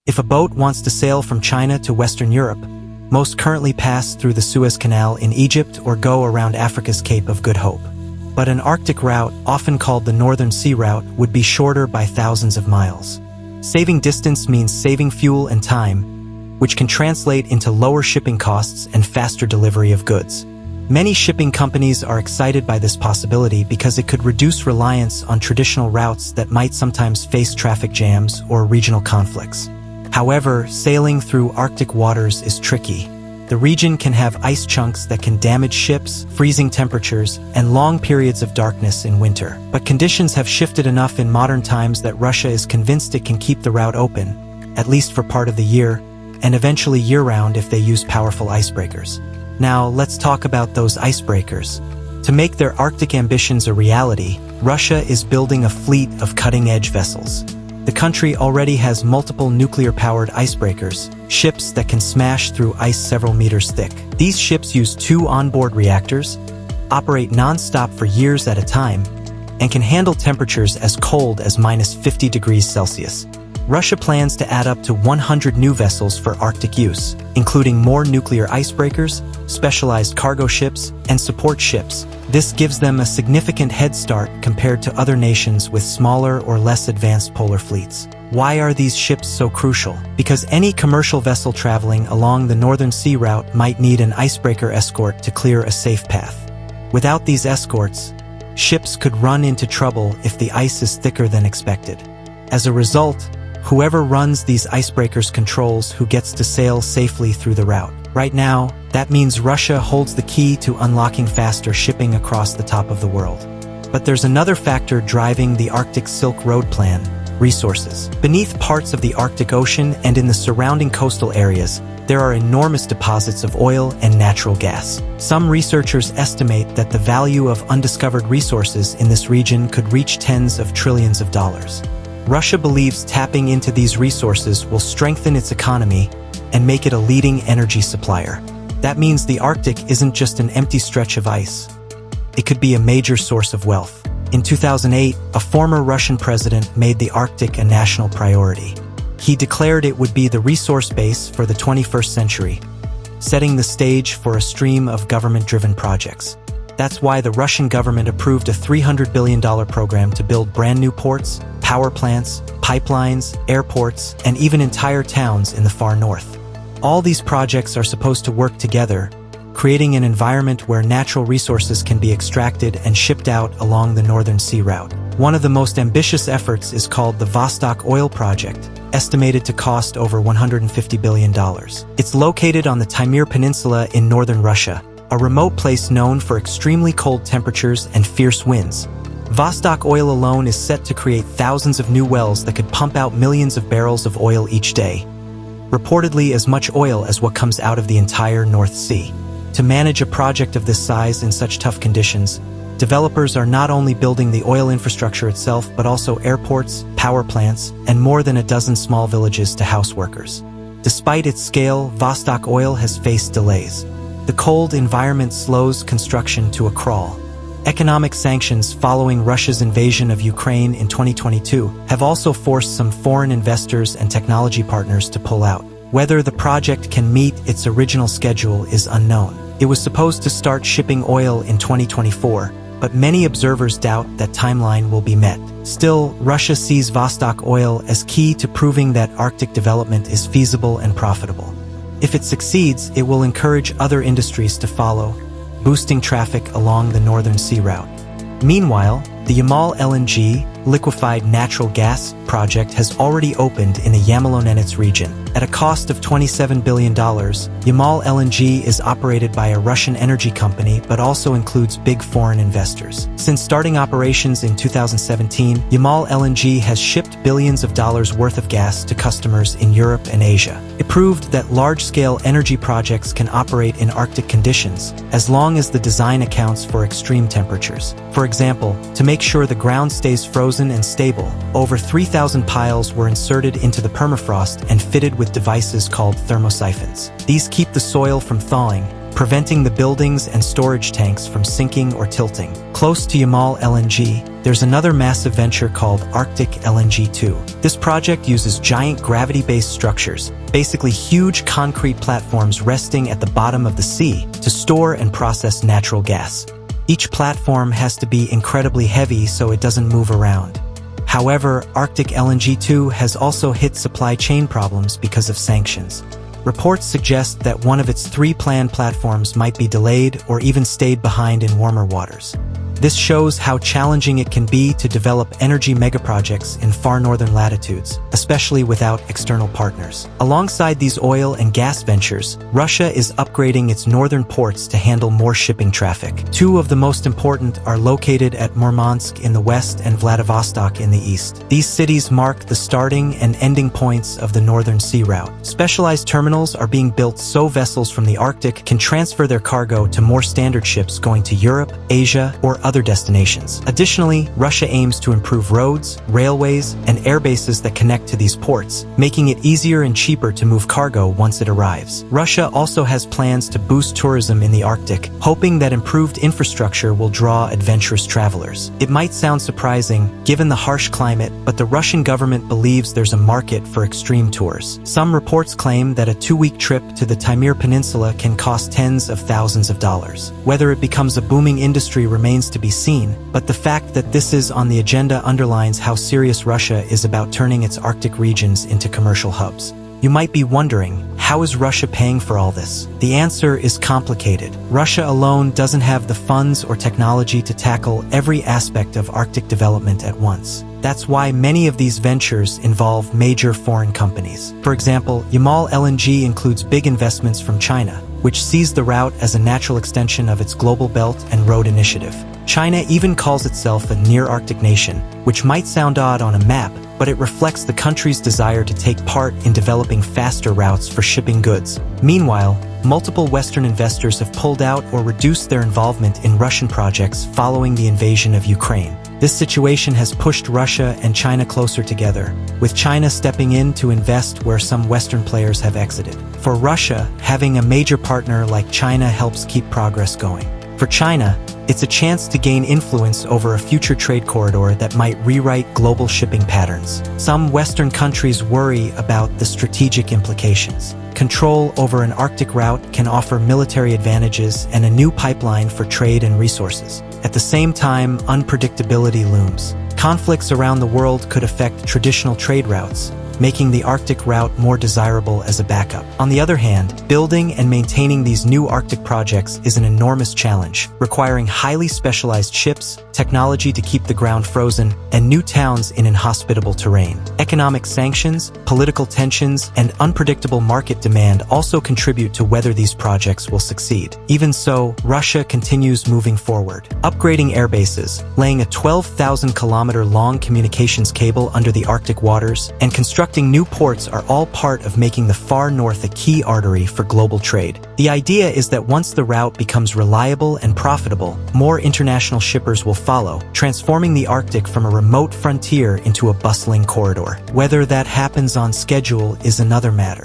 If a boat wants to sail from China to Western Europe, most currently pass through the Suez Canal in Egypt or go around Africa's Cape of Good Hope. But an Arctic route, often called the Northern Sea Route, would be shorter by thousands of miles. Saving distance means saving fuel and time, which can translate into lower shipping costs and faster delivery of goods. Many shipping companies are excited by this possibility because it could reduce reliance on traditional routes that might sometimes face traffic jams or regional conflicts. However, sailing through Arctic waters is tricky. The region can have ice chunks that can damage ships, freezing temperatures, and long periods of darkness in winter. But conditions have shifted enough in modern times that Russia is convinced it can keep the route open, at least for part of the year, and eventually year-round if they use powerful icebreakers. Now, let's talk about those icebreakers. To make their Arctic ambitions a reality, Russia is building a fleet of cutting-edge vessels. The country already has multiple nuclear-powered icebreakers, ships that can smash through ice several meters thick. These ships use 2 onboard reactors, operate non-stop for years at a time, and can handle temperatures as cold as -50 degrees Celsius. Russia plans to add up to 100 new vessels for Arctic use, including more nuclear icebreakers, specialized cargo ships, and support ships. This gives them a significant head start compared to other nations with smaller or less advanced polar fleets. Why are these ships so crucial? Because any commercial vessel traveling along the Northern Sea Route might need an icebreaker escort to clear a safe path. Without these escorts, ships could run into trouble if the ice is thicker than expected. As a result, whoever runs these icebreakers controls who gets to sail safely through the route. Right now, that means Russia holds the key to unlocking faster shipping across the top of the world. But there's another factor driving the Arctic Silk Road plan: resources. Beneath parts of the Arctic Ocean and in the surrounding coastal areas, there are enormous deposits of oil and natural gas. Some researchers estimate that the value of undiscovered resources in this region could reach tens of trillions of dollars. Russia believes tapping into these resources will strengthen its economy and make it a leading energy supplier. That means the Arctic isn't just an empty stretch of ice. It could be a major source of wealth. In 2008, a former Russian president made the Arctic a national priority. He declared it would be the resource base for the 21st century, setting the stage for a stream of government-driven projects. That's why the Russian government approved a $300 billion program to build brand new ports, power plants, pipelines, airports, and even entire towns in the far north. All these projects are supposed to work together, creating an environment where natural resources can be extracted and shipped out along the Northern Sea Route. One of the most ambitious efforts is called the Vostok Oil Project, estimated to cost over $150 billion. It's located on the Taimyr Peninsula in northern Russia, a remote place known for extremely cold temperatures and fierce winds. Vostok Oil alone is set to create thousands of new wells that could pump out millions of barrels of oil each day, reportedly as much oil as what comes out of the entire North Sea. To manage a project of this size in such tough conditions, developers are not only building the oil infrastructure itself but also airports, power plants, and more than a dozen small villages to house workers. Despite its scale, Vostok Oil has faced delays. The cold environment slows construction to a crawl. Economic sanctions following Russia's invasion of Ukraine in 2022 have also forced some foreign investors and technology partners to pull out. Whether the project can meet its original schedule is unknown. It was supposed to start shipping oil in 2024, but many observers doubt that timeline will be met. Still, Russia sees Vostok Oil as key to proving that Arctic development is feasible and profitable. If it succeeds, it will encourage other industries to follow, boosting traffic along the Northern Sea Route. Meanwhile, the Yamal LNG, liquefied natural gas project has already opened in the Yamal-Nenets region. At a cost of $27 billion, Yamal LNG is operated by a Russian energy company but also includes big foreign investors. Since starting operations in 2017, Yamal LNG has shipped billions of dollars worth of gas to customers in Europe and Asia. It proved that large-scale energy projects can operate in Arctic conditions, as long as the design accounts for extreme temperatures. For example, to make sure the ground stays frozen and stable, over 3,000 piles were inserted into the permafrost and fitted with devices called thermosiphons. These keep the soil from thawing, preventing the buildings and storage tanks from sinking or tilting. Close to Yamal LNG, there's another massive venture called Arctic LNG 2. This project uses giant gravity-based structures, basically huge concrete platforms resting at the bottom of the sea, to store and process natural gas. Each platform has to be incredibly heavy so it doesn't move around. However, Arctic LNG 2 has also hit supply chain problems because of sanctions. Reports suggest that one of its 3 planned platforms might be delayed or even stayed behind in warmer waters. This shows how challenging it can be to develop energy megaprojects in far northern latitudes, especially without external partners. Alongside these oil and gas ventures, Russia is upgrading its northern ports to handle more shipping traffic. 2 of the most important are located at Murmansk in the west and Vladivostok in the east. These cities mark the starting and ending points of the Northern Sea Route. Specialized terminals are being built so vessels from the Arctic can transfer their cargo to more standard ships going to Europe, Asia, or other destinations. Additionally, Russia aims to improve roads, railways, and air bases that connect to these ports, making it easier and cheaper to move cargo once it arrives. Russia also has plans to boost tourism in the Arctic, hoping that improved infrastructure will draw adventurous travelers. It might sound surprising, given the harsh climate, but the Russian government believes there's a market for extreme tours. Some reports claim that a 2-week trip to the Taimyr Peninsula can cost tens of thousands of dollars. Whether it becomes a booming industry remains to be seen, but the fact that this is on the agenda underlines how serious Russia is about turning its Arctic regions into commercial hubs. You might be wondering, how is Russia paying for all this? The answer is complicated. Russia alone doesn't have the funds or technology to tackle every aspect of Arctic development at once. That's why many of these ventures involve major foreign companies. For example, Yamal LNG includes big investments from China, which sees the route as a natural extension of its Global Belt and Road Initiative. China even calls itself a near-Arctic nation, which might sound odd on a map, but it reflects the country's desire to take part in developing faster routes for shipping goods. Meanwhile, multiple Western investors have pulled out or reduced their involvement in Russian projects following the invasion of Ukraine. This situation has pushed Russia and China closer together, with China stepping in to invest where some Western players have exited. For Russia, having a major partner like China helps keep progress going. For China, it's a chance to gain influence over a future trade corridor that might rewrite global shipping patterns. Some Western countries worry about the strategic implications. Control over an Arctic route can offer military advantages and a new pipeline for trade and resources. At the same time, unpredictability looms. Conflicts around the world could affect traditional trade routes, making the Arctic route more desirable as a backup. On the other hand, building and maintaining these new Arctic projects is an enormous challenge, requiring highly specialized ships, technology to keep the ground frozen, and new towns in inhospitable terrain. Economic sanctions, political tensions, and unpredictable market demand also contribute to whether these projects will succeed. Even so, Russia continues moving forward. Upgrading air bases, laying a 12,000-kilometer-long communications cable under the Arctic waters, and constructing new ports are all part of making the far north a key artery for global trade. The idea is that once the route becomes reliable and profitable, more international shippers will follow, transforming the Arctic from a remote frontier into a bustling corridor. Whether that happens on schedule is another matter.